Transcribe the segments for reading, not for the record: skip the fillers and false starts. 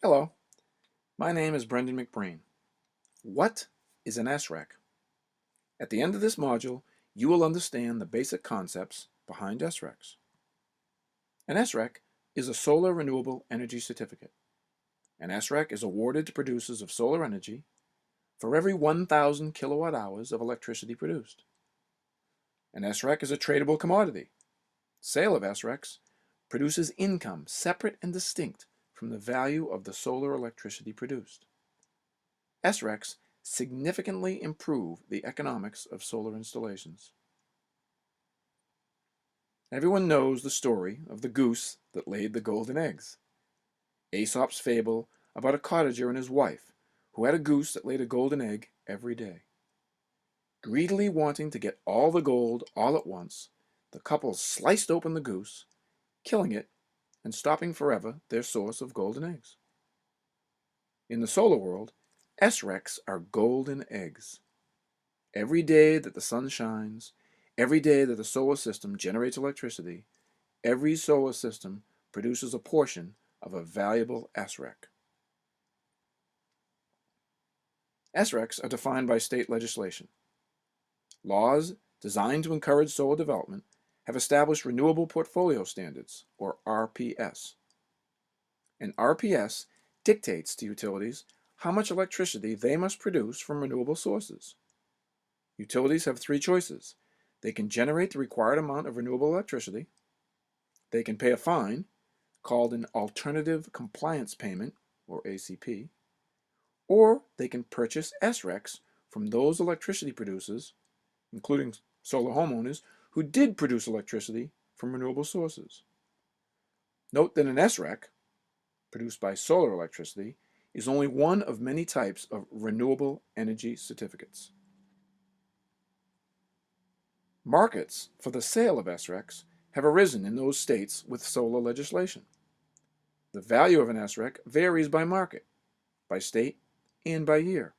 Hello, my name is Brendan McBreen. What is an SREC? At the end of this module, you will understand the basic concepts behind SRECs. An SREC is a Solar Renewable Energy Certificate. An SREC is awarded to producers of solar energy for every 1,000 kilowatt hours of electricity produced. An SREC is a tradable commodity. Sale of SRECs produces income separate and distinct from the value of the solar electricity produced. SRECs significantly improve the economics of solar installations. Everyone knows the story of the goose that laid the golden eggs. Aesop's fable about a cottager and his wife who had a goose that laid a golden egg every day. Greedily wanting to get all the gold all at once, the couple sliced open the goose, killing it and stopping forever their source of golden eggs. In the solar world, SRECs are golden eggs. Every day that the sun shines, every day that the solar system generates electricity, every solar system produces a portion of a valuable SREC. SRECs are defined by state legislation. Laws designed to encourage solar development have established Renewable Portfolio Standards, or RPS. An RPS dictates to utilities how much electricity they must produce from renewable sources. Utilities have three choices. They can generate the required amount of renewable electricity, they can pay a fine, called an Alternative Compliance Payment, or ACP, or they can purchase SRECs from those electricity producers, including solar homeowners, who did produce electricity from renewable sources. Note that an SREC, produced by solar electricity, is only one of many types of renewable energy certificates. Markets for the sale of SRECs have arisen in those states with solar legislation. The value of an SREC varies by market, by state, and by year.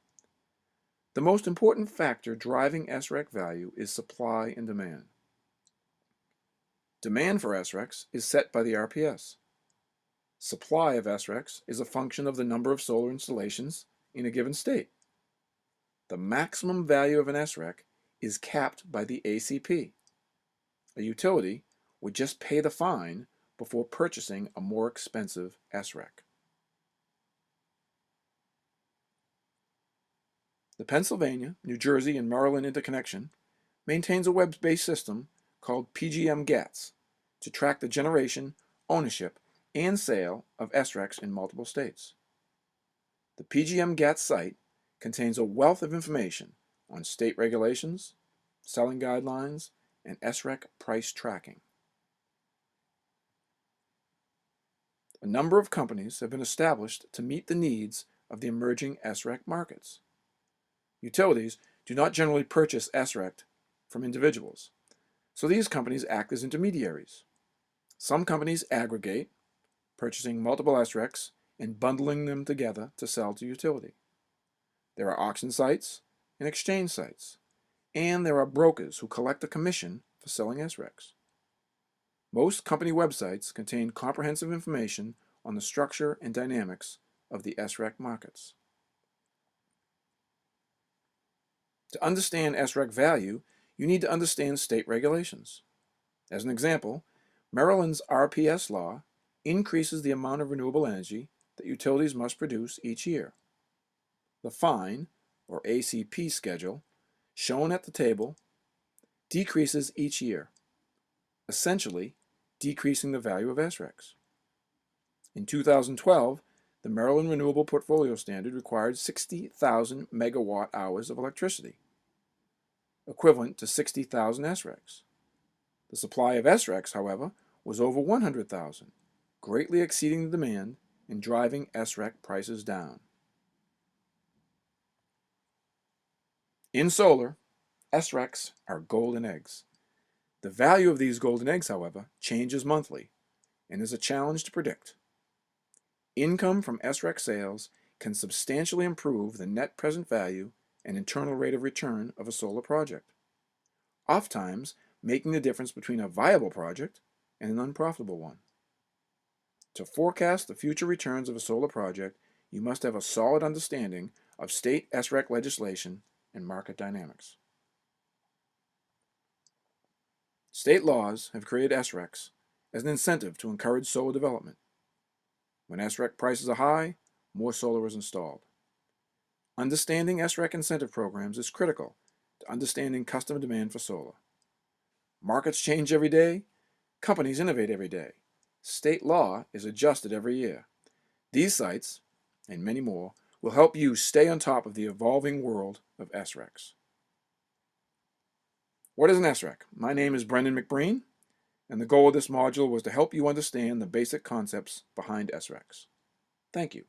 The most important factor driving SREC value is supply and demand. Demand for SRECs is set by the RPS. Supply of SRECs is a function of the number of solar installations in a given state. The maximum value of an SREC is capped by the ACP. A utility would just pay the fine before purchasing a more expensive SREC. The Pennsylvania, New Jersey, and Maryland interconnection maintains a web-based system called PGM GATS to track the generation, ownership, and sale of SRECs in multiple states. The PGM GATS site contains a wealth of information on state regulations, selling guidelines, and SREC price tracking. A number of companies have been established to meet the needs of the emerging SREC markets. Utilities do not generally purchase SREC from individuals, so these companies act as intermediaries. Some companies aggregate, purchasing multiple SRECs and bundling them together to sell to utility. There are auction sites and exchange sites, and there are brokers who collect a commission for selling SRECs. Most company websites contain comprehensive information on the structure and dynamics of the SREC markets. To understand SREC value, you need to understand state regulations. As an example, Maryland's RPS law increases the amount of renewable energy that utilities must produce each year. The fine, or ACP schedule, shown at the table, decreases each year, essentially decreasing the value of SRECs. In 2012, the Maryland Renewable Portfolio Standard required 60,000 megawatt hours of electricity, equivalent to 60,000 SRECs. The supply of SRECs, however, was over 100,000, greatly exceeding the demand and driving SREC prices down. In solar, SRECs are golden eggs. The value of these golden eggs, however, changes monthly and is a challenge to predict. Income from SREC sales can substantially improve the net present value and internal rate of return of a solar project, oftentimes making the difference between a viable project and an unprofitable one. To forecast the future returns of a solar project, you must have a solid understanding of state SREC legislation and market dynamics. State laws have created SRECs as an incentive to encourage solar development. When SREC prices are high, more solar is installed. Understanding SREC incentive programs is critical to understanding customer demand for solar. Markets change every day. Companies innovate every day. State law is adjusted every year. These sites, and many more, will help you stay on top of the evolving world of SRECs. What is an SREC? My name is Brendan McBreen, and the goal of this module was to help you understand the basic concepts behind SRECs. Thank you.